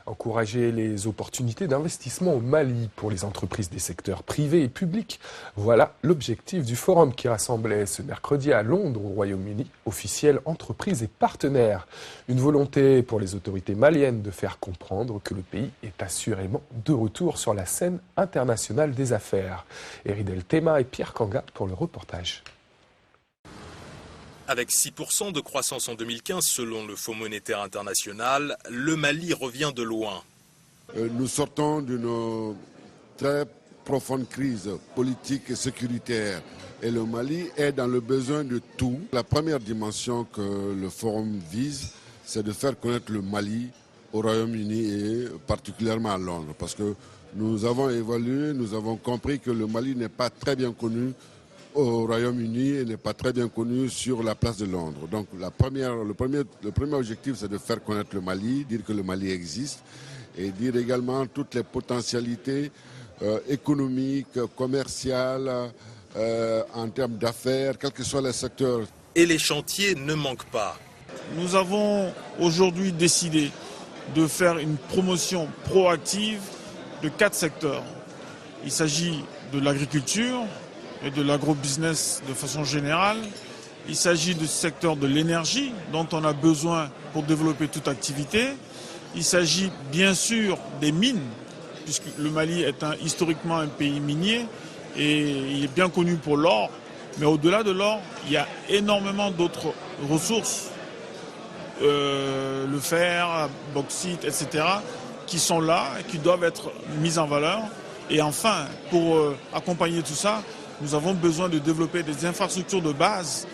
Encourager les opportunités d'investissement au Mali pour les entreprises des secteurs privés et publics. Voilà l'objectif du forum qui rassemblait ce mercredi à Londres, au Royaume-Uni, officiels, entreprises et partenaires. Une volonté pour les autorités maliennes de faire comprendre que le pays est assurément de retour sur la scène internationale des affaires. Eridel Tema et Pierre Kanga pour le reportage. Avec 6% de croissance en 2015 selon le Fonds monétaire international, le Mali revient de loin. Nous sortons d'une très profonde crise politique et sécuritaire et le Mali est dans le besoin de tout. La première dimension que le forum vise, c'est de faire connaître le Mali au Royaume-Uni et particulièrement à Londres. Parce que nous avons évalué, nous avons compris que le Mali n'est pas très bien connu au Royaume-Uni et n'est pas très bien connu sur la place de Londres. Donc le premier objectif, c'est de faire connaître le Mali, dire que le Mali existe et dire également toutes les potentialités économiques, commerciales, en termes d'affaires, quels que soient les secteurs. Et les chantiers ne manquent pas. Nous avons aujourd'hui décidé de faire une promotion proactive de 4 secteurs. Il s'agit de l'agriculture et de l'agrobusiness de façon générale. Il s'agit du secteur de l'énergie dont on a besoin pour développer toute activité. Il s'agit bien sûr des mines, puisque le Mali est historiquement un pays minier et il est bien connu pour l'or. Mais au-delà de l'or, il y a énormément d'autres ressources, le fer, bauxite, etc., qui sont là et qui doivent être mises en valeur. Et enfin, pour accompagner tout ça, nous avons besoin de développer des infrastructures de base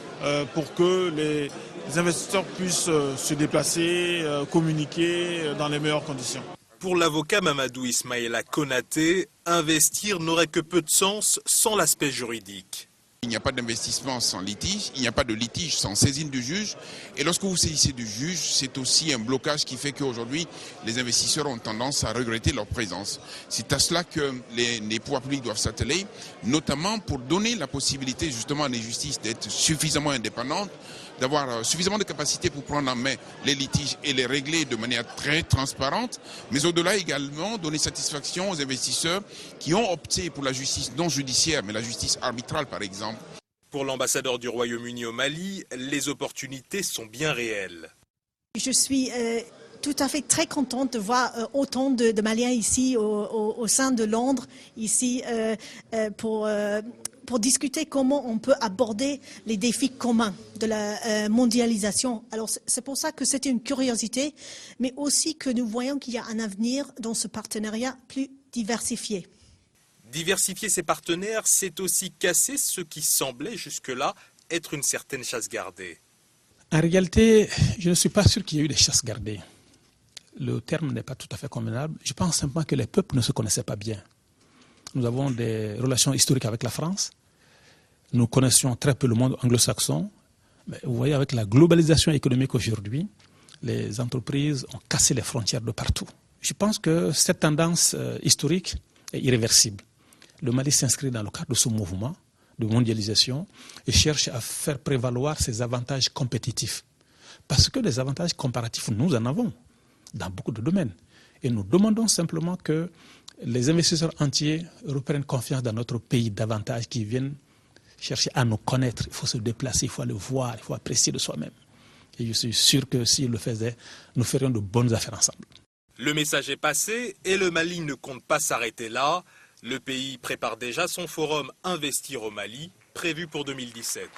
pour que les investisseurs puissent se déplacer, communiquer dans les meilleures conditions. Pour l'avocat Mamadou Ismaïla Konaté, investir n'aurait que peu de sens sans l'aspect juridique. Il n'y a pas d'investissement sans litige, il n'y a pas de litige sans saisine du juge. Et lorsque vous saisissez du juge, c'est aussi un blocage qui fait qu'aujourd'hui, les investisseurs ont tendance à regretter leur présence. C'est à cela que les pouvoirs publics doivent s'atteler, notamment pour donner la possibilité justement à la justice d'être suffisamment indépendante, d'avoir suffisamment de capacité pour prendre en main les litiges et les régler de manière très transparente, mais au-delà également donner satisfaction aux investisseurs qui ont opté pour la justice non judiciaire, mais la justice arbitrale par exemple. Pour l'ambassadeur du Royaume-Uni au Mali, les opportunités sont bien réelles. Je suis tout à fait très contente de voir autant de Maliens ici au sein de Londres, ici pour discuter comment on peut aborder les défis communs de la mondialisation. Alors c'est pour ça que c'était une curiosité, mais aussi que nous voyons qu'il y a un avenir dans ce partenariat plus diversifié. Diversifier ses partenaires, c'est aussi casser ce qui semblait jusque-là être une certaine chasse gardée. En réalité, je ne suis pas sûr qu'il y ait eu des chasses gardées. Le terme n'est pas tout à fait convenable. Je pense simplement que les peuples ne se connaissaient pas bien. Nous avons des relations historiques avec la France. Nous connaissions très peu le monde anglo-saxon. Mais vous voyez, avec la globalisation économique aujourd'hui, les entreprises ont cassé les frontières de partout. Je pense que cette tendance historique est irréversible. Le Mali s'inscrit dans le cadre de ce mouvement de mondialisation et cherche à faire prévaloir ses avantages compétitifs. Parce que des avantages comparatifs, nous en avons dans beaucoup de domaines. Et nous demandons simplement que les investisseurs entiers reprennent confiance dans notre pays davantage, qui viennent chercher à nous connaître. Il faut se déplacer, il faut aller voir, il faut apprécier de soi-même. Et je suis sûr que s'ils le faisaient, nous ferions de bonnes affaires ensemble. Le message est passé et le Mali ne compte pas s'arrêter là. Le pays prépare déjà son forum Investir au Mali, prévu pour 2017.